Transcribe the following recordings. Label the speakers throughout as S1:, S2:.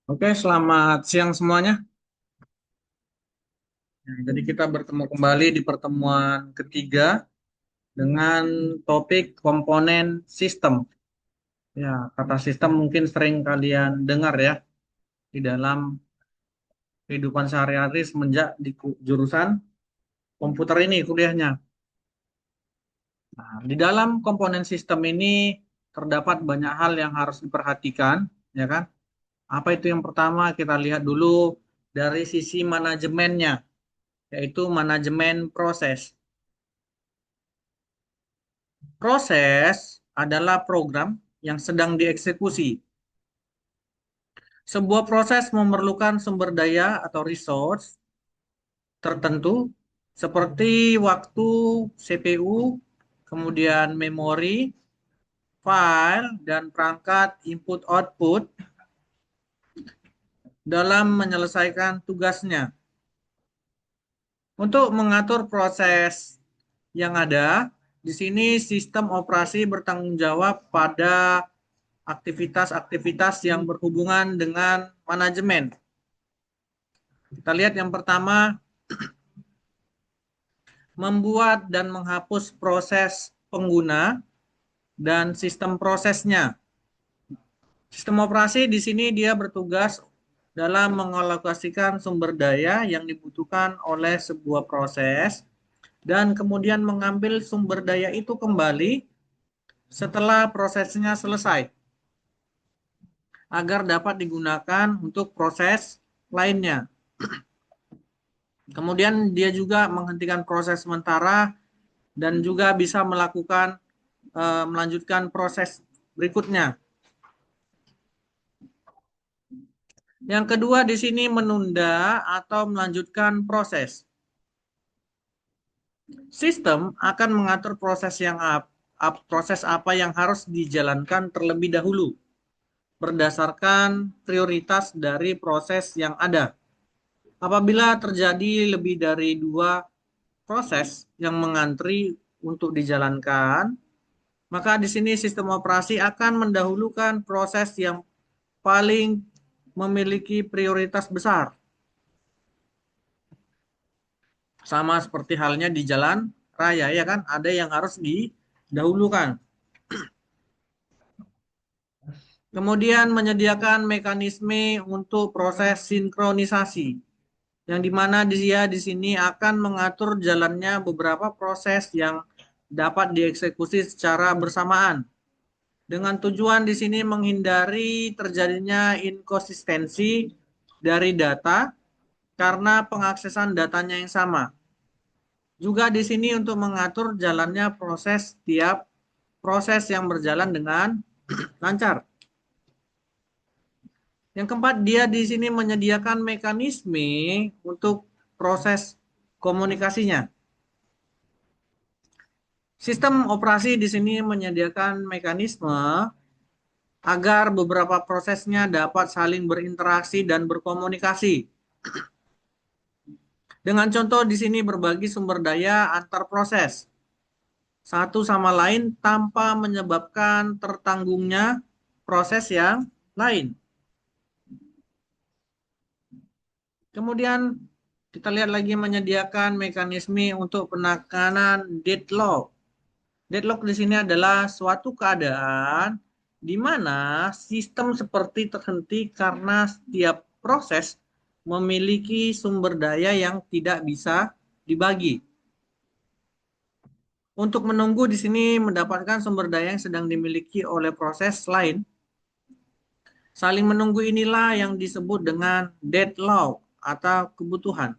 S1: Oke, selamat siang semuanya. Jadi kita bertemu kembali di pertemuan ketiga dengan topik komponen sistem. Ya, kata sistem mungkin sering kalian dengar ya di dalam kehidupan sehari-hari semenjak di jurusan komputer ini kuliahnya. Nah, di dalam komponen sistem ini terdapat banyak hal yang harus diperhatikan, ya kan? Apa itu yang pertama? Kita lihat dulu dari sisi manajemennya, yaitu manajemen proses. Proses adalah program yang sedang dieksekusi. Sebuah proses memerlukan sumber daya atau resource tertentu seperti waktu, CPU, kemudian memori, file, dan perangkat input-output dalam menyelesaikan tugasnya. Untuk mengatur proses yang ada, di sini sistem operasi bertanggung jawab pada aktivitas-aktivitas yang berhubungan dengan manajemen. Kita lihat yang pertama, membuat dan menghapus proses pengguna dan sistem prosesnya. Sistem operasi di sini dia bertugas dalam mengalokasikan sumber daya yang dibutuhkan oleh sebuah proses dan kemudian mengambil sumber daya itu kembali setelah prosesnya selesai agar dapat digunakan untuk proses lainnya. Kemudian dia juga menghentikan proses sementara dan juga bisa melakukan melanjutkan proses berikutnya. Yang kedua di sini menunda atau melanjutkan proses. Sistem akan mengatur proses apa yang harus dijalankan terlebih dahulu berdasarkan prioritas dari proses yang ada. Apabila terjadi lebih dari dua proses yang mengantri untuk dijalankan, maka di sini sistem operasi akan mendahulukan proses yang paling memiliki prioritas besar. Sama seperti halnya di jalan raya ya kan, ada yang harus didahulukan. Kemudian menyediakan mekanisme untuk proses sinkronisasi, yang dimana dia di sini akan mengatur jalannya beberapa proses yang dapat dieksekusi secara bersamaan. Dengan tujuan di sini menghindari terjadinya inkonsistensi dari data karena pengaksesan datanya yang sama. Juga di sini untuk mengatur jalannya proses tiap proses yang berjalan dengan lancar. Yang keempat, dia di sini menyediakan mekanisme untuk proses komunikasinya. Sistem operasi di sini menyediakan mekanisme agar beberapa prosesnya dapat saling berinteraksi dan berkomunikasi. Dengan contoh di sini berbagi sumber daya antar proses satu sama lain tanpa menyebabkan tertanggungnya proses yang lain. Kemudian kita lihat lagi menyediakan mekanisme untuk penekanan deadlock. Deadlock di sini adalah suatu keadaan di mana sistem seperti terhenti karena setiap proses memiliki sumber daya yang tidak bisa dibagi. Untuk menunggu di sini mendapatkan sumber daya yang sedang dimiliki oleh proses lain. Saling menunggu inilah yang disebut dengan deadlock atau kebutuhan.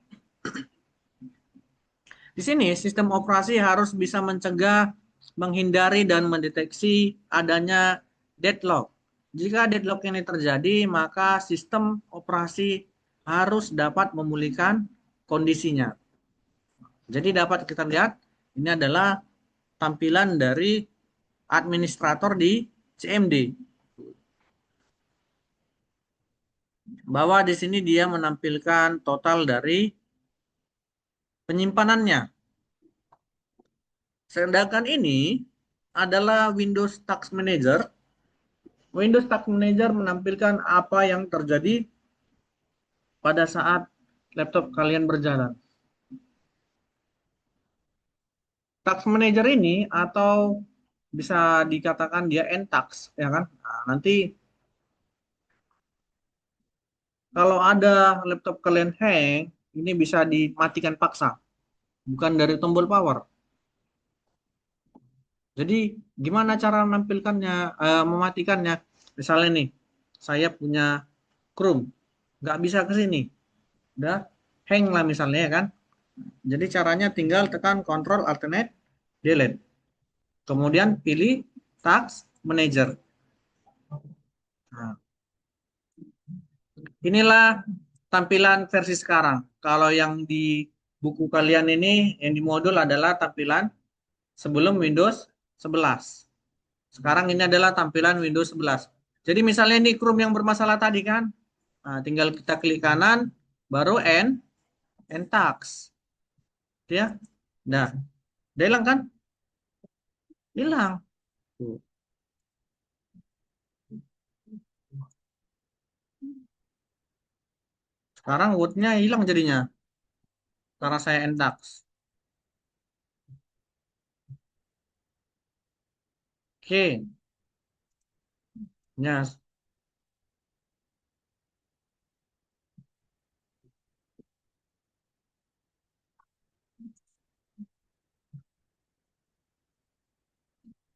S1: Di sini sistem operasi harus bisa mencegah, menghindari dan mendeteksi adanya deadlock. Jika deadlock ini terjadi, maka sistem operasi harus dapat memulihkan kondisinya. Jadi dapat kita lihat ini adalah tampilan dari administrator di CMD. Bahwa di sini dia menampilkan total dari penyimpanannya. Sedangkan ini adalah Windows Task Manager. Windows Task Manager menampilkan apa yang terjadi pada saat laptop kalian berjalan. Task Manager ini atau bisa dikatakan dia Ntask, ya kan? Nah, nanti kalau ada laptop kalian hang, ini bisa dimatikan paksa, bukan dari tombol power. Jadi gimana cara menampilkannya, mematikannya? Misalnya nih, saya punya Chrome, nggak bisa ke sini, udah hang lah misalnya ya kan. Jadi caranya tinggal tekan Ctrl Alternate Delete, kemudian pilih Task Manager. Nah, inilah tampilan versi sekarang. Kalau yang di buku kalian ini, yang di modul adalah tampilan sebelum Windows 11. Sekarang ini adalah tampilan Windows 11. Jadi misalnya ini Chrome yang bermasalah tadi kan, nah, tinggal kita klik kanan, baru End Task, ya. Nah, udah hilang kan? Hilang. Tuh. Sekarang wordnya hilang jadinya, karena saya End Task. Oke, ya.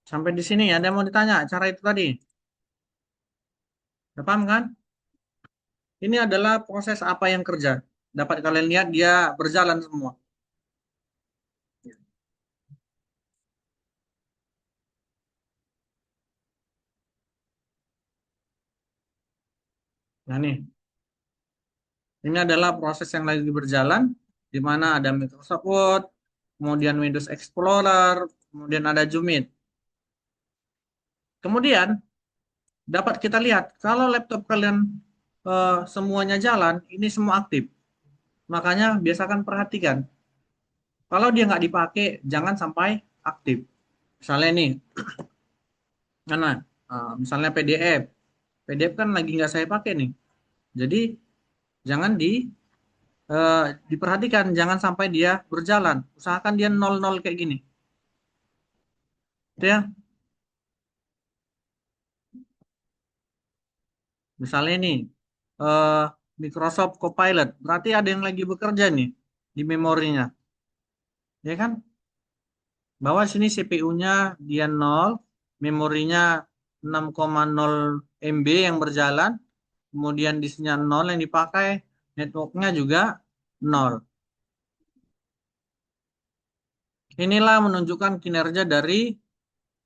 S1: Sampai di sini ada yang mau ditanya cara itu tadi. Udah paham kan? Ini adalah proses apa yang kerja. Dapat kalian lihat dia berjalan semua. Nah nih, ini adalah proses yang lagi berjalan, di mana ada Microsoft Word, kemudian Windows Explorer, kemudian ada Zoom. Kemudian dapat kita lihat kalau laptop kalian semuanya jalan, ini semua aktif. Makanya biasakan perhatikan. Kalau dia nggak dipakai, jangan sampai aktif. Misalnya nih, mana? Misalnya PDF. PDF kan lagi nggak saya pakai nih. Jadi jangan diperhatikan, jangan sampai dia berjalan. Usahakan dia nol nol kayak gini. Itu ya. Misalnya nih, eh, Microsoft Copilot. Berarti ada yang lagi bekerja nih di memorinya. Ya kan? Bawa sini CPU-nya dia nol, memorinya 6,0 MB yang berjalan, kemudian disknya nol yang dipakai, networknya juga nol. Inilah menunjukkan kinerja dari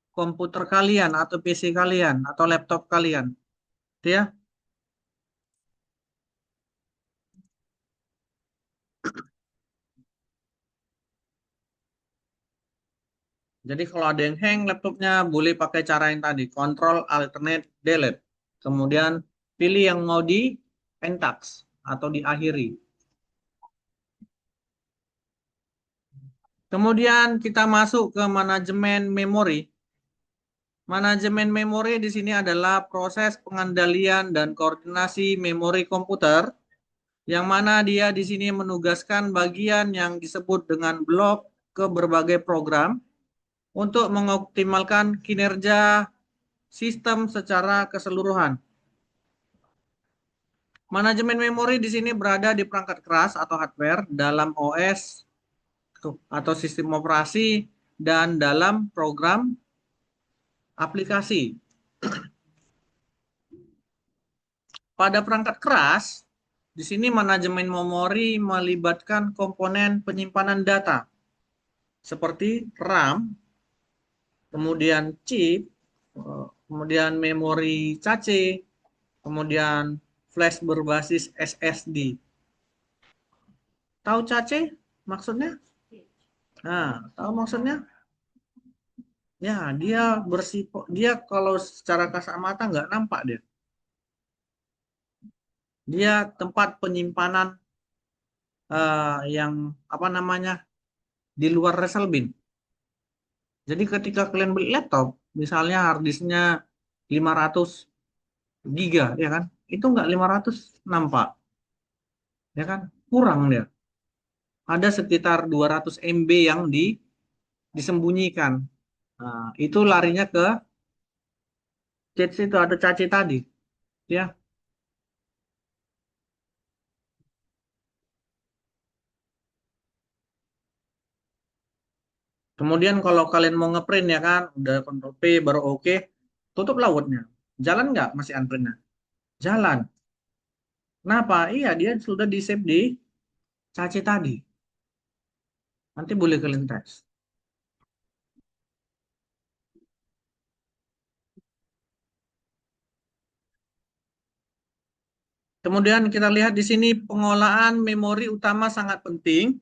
S1: komputer kalian atau PC kalian atau laptop kalian. Itu ya. Jadi kalau ada yang hang laptopnya boleh pakai cara yang tadi, Control Alternate Delete. Kemudian pilih yang mau di end task atau diakhiri. Kemudian kita masuk ke manajemen memori. Manajemen memori di sini adalah proses pengendalian dan koordinasi memori komputer, yang mana dia di sini menugaskan bagian yang disebut dengan blok ke berbagai program untuk mengoptimalkan kinerja sistem secara keseluruhan. Manajemen memori di sini berada di perangkat keras atau hardware, dalam OS atau sistem operasi, dan dalam program aplikasi. Pada perangkat keras, di sini manajemen memori melibatkan komponen penyimpanan data seperti RAM, kemudian chip, kemudian memori cache, kemudian flash berbasis SSD. Tahu cache maksudnya? Nah, tahu maksudnya? Ya, dia kalau secara kasat mata nggak nampak dia. Dia tempat penyimpanan yang apa namanya di luar Reselbin. Jadi ketika kalian beli laptop, misalnya harddisknya 500 giga, ya kan? Itu nggak 500 nampak. ya kan? Kurang dia. Ada sekitar 200 MB yang disembunyikan. Nah, itu larinya ke cache itu atau cache tadi, ya. Kemudian kalau kalian mau ngeprint ya kan, udah Ctrl P baru oke, tutup lautnya. Jalan nggak masih unprintnya? Jalan. Kenapa? Iya, dia sudah di save di cache tadi. Nanti boleh kalian tes. Kemudian kita lihat di sini pengolahan memori utama sangat penting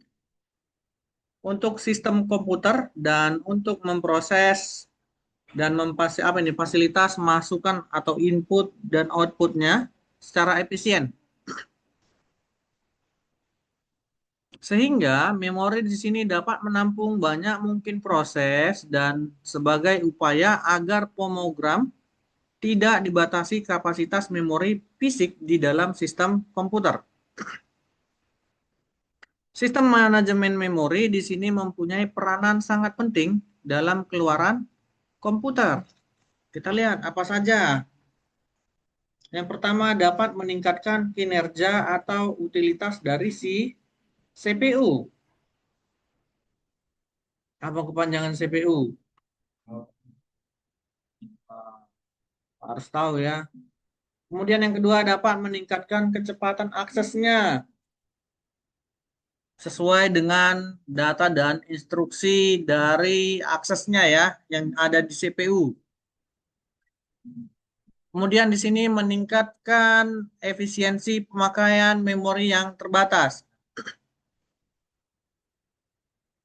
S1: untuk sistem komputer dan untuk memproses dan apa ini fasilitas masukan atau input dan outputnya secara efisien. Sehingga memori di sini dapat menampung banyak mungkin proses dan sebagai upaya agar program tidak dibatasi kapasitas memori fisik di dalam sistem komputer. Sistem manajemen memori di sini mempunyai peranan sangat penting dalam keluaran komputer. Kita lihat apa saja. Yang pertama dapat meningkatkan kinerja atau utilitas dari si CPU. Apa kepanjangan CPU? Harus tahu ya. Kemudian yang kedua dapat meningkatkan kecepatan aksesnya sesuai dengan data dan instruksi dari aksesnya ya yang ada di CPU. Kemudian di sini meningkatkan efisiensi pemakaian memori yang terbatas.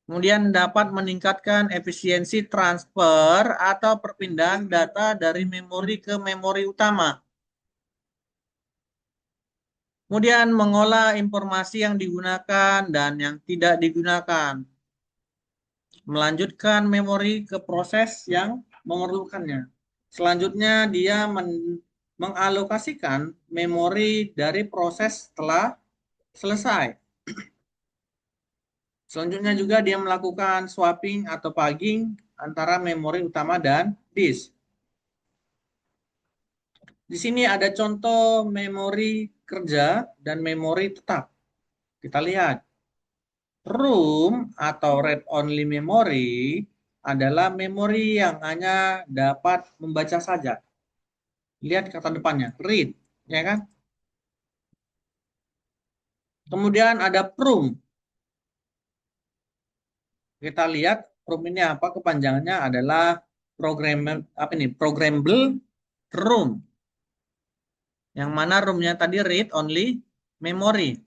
S1: Kemudian dapat meningkatkan efisiensi transfer atau perpindahan data dari memori ke memori utama. Kemudian mengolah informasi yang digunakan dan yang tidak digunakan. Melanjutkan memori ke proses yang memerlukannya. Selanjutnya dia mengalokasikan memori dari proses setelah selesai. Selanjutnya juga dia melakukan swapping atau pugging antara memori utama dan disk. Di sini ada contoh memori kerja dan memori tetap. Kita lihat. ROM atau read only memory adalah memori yang hanya dapat membaca saja. Lihat kata depannya, read, ya kan? Kemudian ada PROM. Kita lihat PROM ini apa? Kepanjangannya adalah programmable ROM. Yang mana ROM-nya tadi read only memory.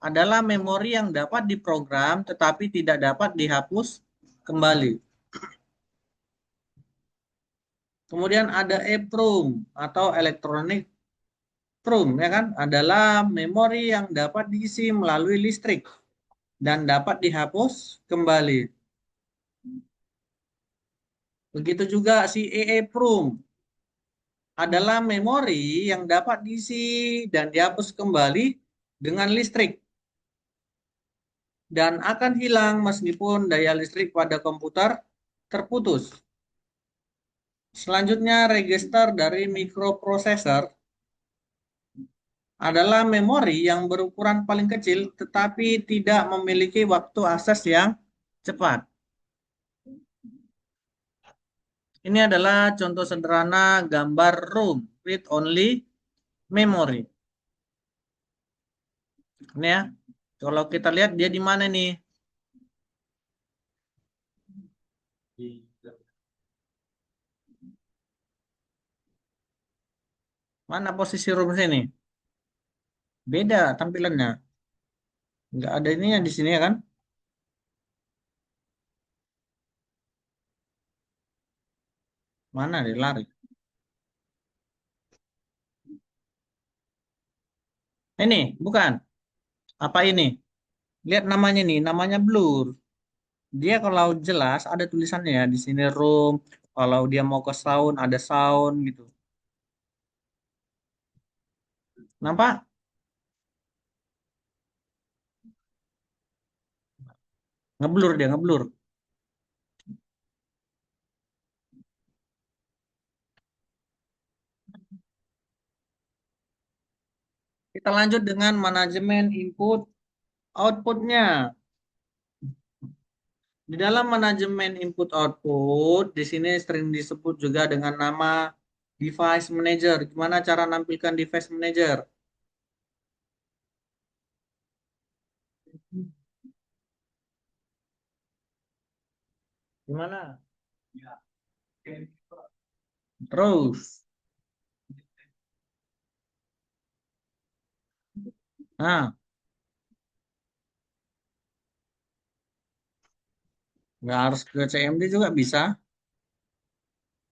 S1: Adalah memori yang dapat diprogram tetapi tidak dapat dihapus kembali. Kemudian ada EEPROM atau Electronic PROM ya kan adalah memori yang dapat diisi melalui listrik dan dapat dihapus kembali. Begitu juga si EEPROM adalah memori yang dapat diisi dan dihapus kembali dengan listrik dan akan hilang meskipun daya listrik pada komputer terputus. Selanjutnya register dari mikroprosesor adalah memori yang berukuran paling kecil tetapi tidak memiliki waktu akses yang cepat. Ini adalah contoh sederhana gambar ROM, read only memory. Ini ya. Kalau kita lihat dia di mana nih? Mana posisi ROM sini? Beda tampilannya. Nggak ada ininya di sini ya kan? Mana dia lari? Ini bukan. Apa ini? Lihat namanya nih, namanya blur. Dia kalau jelas ada tulisannya ya di sini room. Kalau dia mau ke sound ada sound gitu. Nampak? Ngeblur dia, ngeblur. Kita lanjut dengan manajemen input outputnya. Di dalam manajemen input output, di sini sering disebut juga dengan nama device manager. Gimana cara nampilkan device manager? Gimana? Terus, nah, nggak harus ke CMD juga bisa.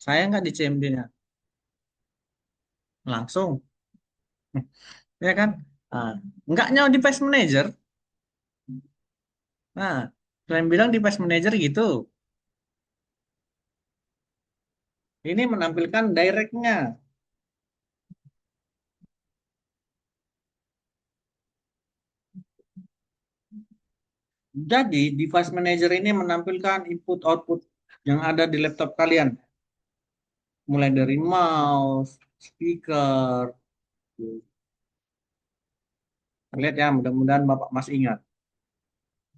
S1: Saya nggak di CMD-nya. Langsung, ya kan? Nah, nggaknya device manager. Nah, saya bilang device manager gitu. Ini menampilkan direct-nya. Jadi, device manager ini menampilkan input-output yang ada di laptop kalian. Mulai dari mouse, speaker. Lihat ya, mudah-mudahan Bapak masih ingat.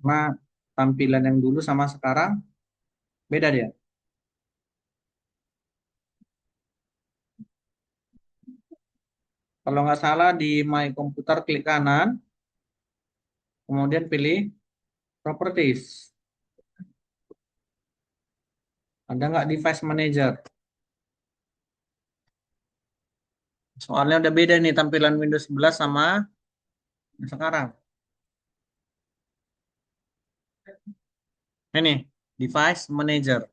S1: Nah, tampilan yang dulu sama sekarang beda dia. Kalau nggak salah di My Computer klik kanan, kemudian pilih Properties. Ada nggak Device Manager? Soalnya udah beda nih tampilan Windows 11 sama yang sekarang. Ini Device Manager.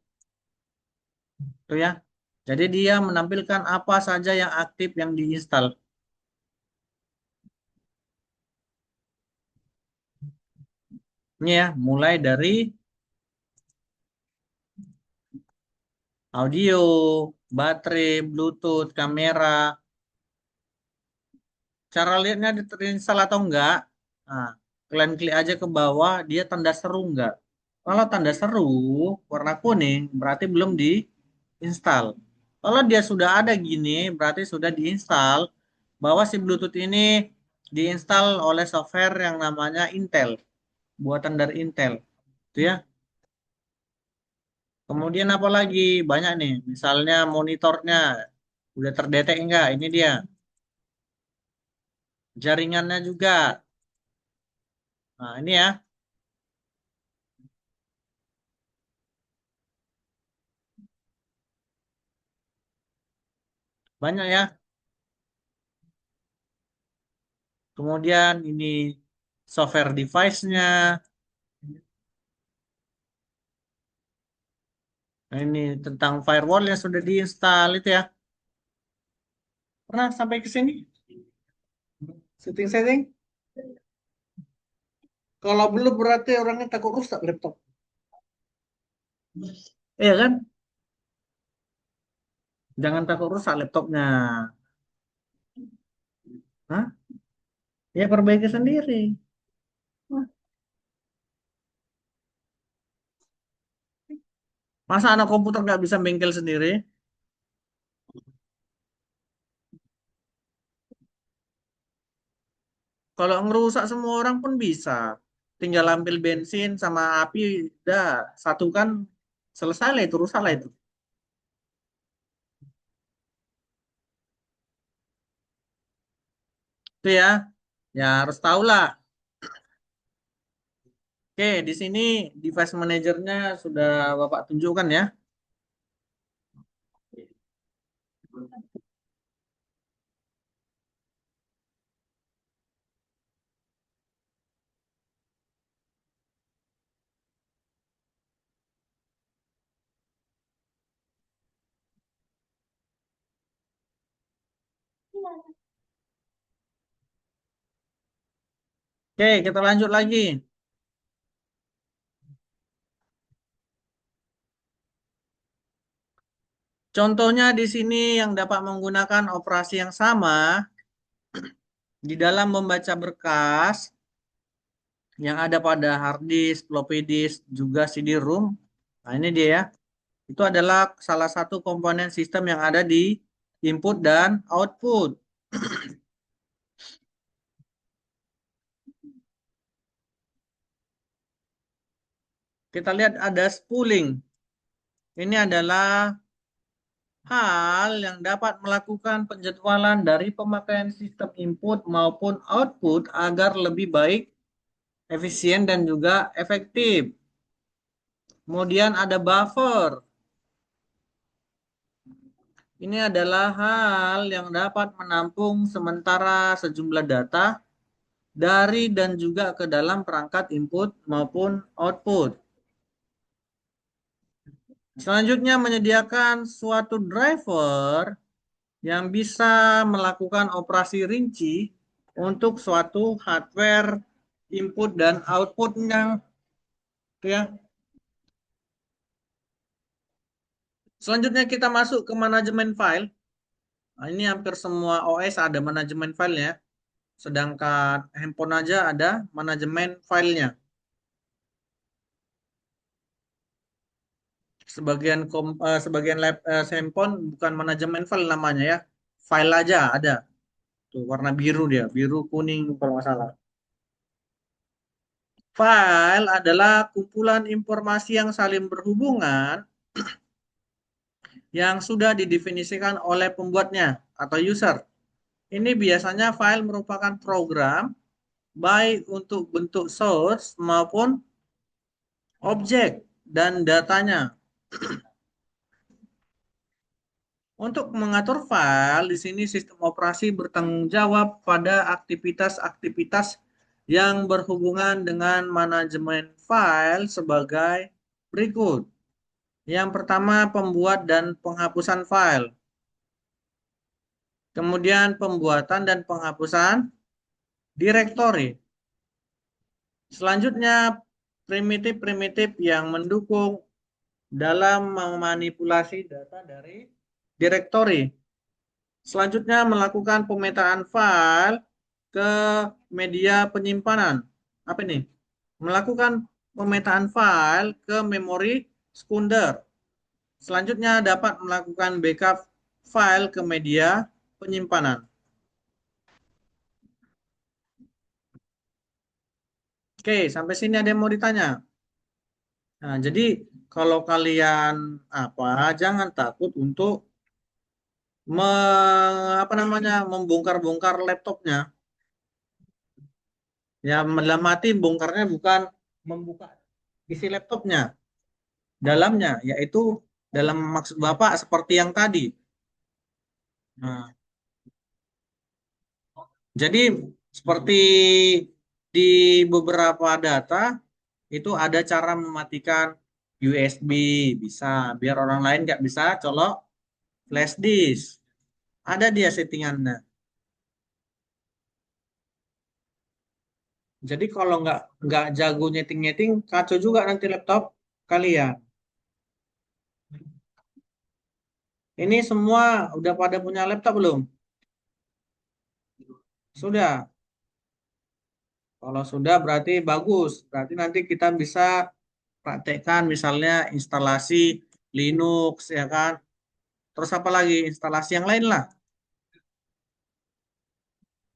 S1: Tuh ya. Jadi dia menampilkan apa saja yang aktif yang diinstal. Ini ya, mulai dari audio, baterai, Bluetooth, kamera. Cara lihatnya terinstall atau enggak. Nah, kalian klik aja ke bawah, dia tanda seru enggak. Kalau tanda seru warna kuning berarti belum diinstal. Kalau dia sudah ada gini berarti sudah diinstal. Bahwa si Bluetooth ini diinstal oleh software yang namanya Intel, buatan dari Intel. Itu ya. Kemudian apa lagi? Banyak nih. Misalnya monitornya udah terdetek enggak? Ini dia. Jaringannya juga. Nah, ini ya. Banyak ya. Kemudian ini software device-nya. Nah, ini tentang firewall yang sudah diinstal itu ya. Pernah sampai ke sini? Setting-setting? Kalau belum berarti orangnya takut rusak laptop. Iya kan? Jangan takut rusak laptopnya. Hah? Ya perbaiki sendiri. Hah? Masa anak komputer nggak bisa bengkel sendiri? Kalau ngerusak semua orang pun bisa. Tinggal ambil bensin sama api, udah satu kan selesai lah itu, rusak lah itu. Itu ya, ya harus tahu lah. Oke, di sini device manajernya sudah Bapak tunjukkan ya. Oke, kita lanjut lagi. Contohnya di sini yang dapat menggunakan operasi yang sama di dalam membaca berkas yang ada pada hard disk, floppy disk, juga CD-ROM. Nah, ini dia ya. Itu adalah salah satu komponen sistem yang ada di input dan output. Kita lihat ada spooling. Ini adalah hal yang dapat melakukan penjadwalan dari pemakaian sistem input maupun output agar lebih baik, efisien, dan juga efektif. Kemudian ada buffer. Ini adalah hal yang dapat menampung sementara sejumlah data dari dan juga ke dalam perangkat input maupun output. Selanjutnya menyediakan suatu driver yang bisa melakukan operasi rinci untuk suatu hardware input dan outputnya, ya. Selanjutnya kita masuk ke manajemen file. Nah, ini hampir semua OS ada manajemen filenya, sedangkan handphone aja ada manajemen filenya. Sebagian handphone bukan manajemen file namanya ya, file aja ada. Tuh warna biru dia, biru kuning kalau nggak salah. File adalah kumpulan informasi yang saling berhubungan yang sudah didefinisikan oleh pembuatnya atau user. Ini biasanya file merupakan program baik untuk bentuk source maupun objek dan datanya. Untuk mengatur file, di sini sistem operasi bertanggung jawab pada aktivitas-aktivitas yang berhubungan dengan manajemen file sebagai berikut. Yang pertama, pembuat dan penghapusan file. Kemudian pembuatan dan penghapusan direktori. Selanjutnya, primitif-primitif yang mendukung dalam memanipulasi data dari direktori. Selanjutnya, melakukan pemetaan file ke media penyimpanan. Apa ini? Melakukan pemetaan file ke memori sekunder. Selanjutnya, dapat melakukan backup file ke media penyimpanan. Oke, sampai sini ada yang mau ditanya? Nah, jadi kalau kalian jangan takut untuk membongkar-bongkar laptopnya. Ya, dalam hati bongkarnya bukan membuka isi laptopnya, dalamnya, yaitu dalam maksud Bapak seperti yang tadi. Nah, jadi seperti di beberapa data itu ada cara mematikan USB, bisa biar orang lain nggak bisa colok flash disk. Ada dia settingannya. Jadi kalau nggak jago nyeting-nyeting, kacau juga nanti laptop kalian. Ini semua udah pada punya laptop belum? Sudah. Kalau sudah berarti bagus. Berarti nanti kita bisa praktekkan misalnya instalasi Linux ya kan. Terus apa lagi? Instalasi yang lain lah.